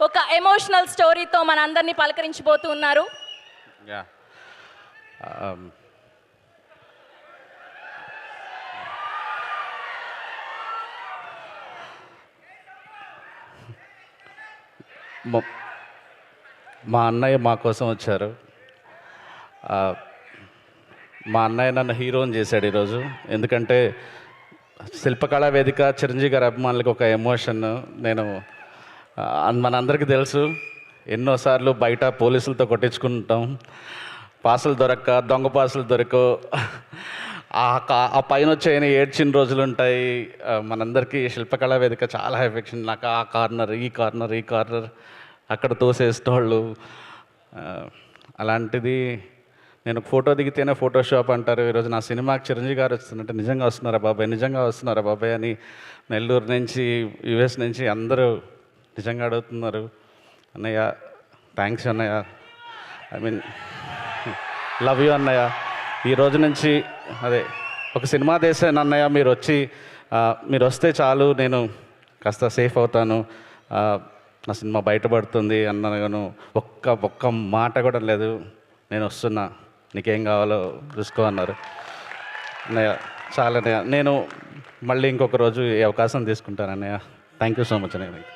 ఒక ఎమోషనల్ స్టోరీతో మనందరినీ పలకరించబోతూ ఉన్నారు. మా అన్నయ్య మా కోసం వచ్చారు. మా అన్నయ్య నన్ను హీరోని చేశాడు ఈరోజు. ఎందుకంటే శిల్పకళా వేదిక చిరంజీవి గారి అభిమానులకు ఒక ఎమోషన్. నేను మనందరికీ తెలుసు, ఎన్నోసార్లు బయట పోలీసులతో కొట్టించుకుంటాం, పాసులు దొరక్క, దొంగ పాసులు దొరకో, ఆ పైన వచ్చాయని ఏడ్చిన రోజులు ఉంటాయి. మనందరికీ శిల్పకళా వేదిక చాలా ఎఫెక్షన్. నాకు ఆ కార్నర్, ఈ కార్నర్ అక్కడ తోసేసేవాళ్ళు. అలాంటిది నేను ఫోటో దిగితేనే ఫోటోషాప్ అంటారు. ఈరోజు నా సినిమాకి చిరంజీవి గారు వస్తున్నట్టు నిజంగా వస్తున్నారా బాబాయ్ అని నెల్లూరు నుంచి, యుఎస్ నుంచి అందరూ నిజంగా అడుగుతున్నారు. అన్నయ్య థ్యాంక్స్ అన్నయ్య, లవ్ యూ అన్నయ్య. ఈ రోజు నుంచి ఒక సినిమా తీసాను అన్నయ్య, మీరు వస్తే చాలు, నేను కాస్త సేఫ్ అవుతాను, నా సినిమా బయటపడుతుంది అన్నాను. ఒక్క మాట కూడా లేదు, నేను వస్తున్నా, నీకేం కావాలో చూసుకో అన్నారు. అన్నయ్య చాలా అన్నయ్య, నేను మళ్ళీ ఇంకొక రోజు ఈ అవకాశం తీసుకుంటాను అన్నయ్య. థ్యాంక్ యూ సో మచ్ అన్నయ్య.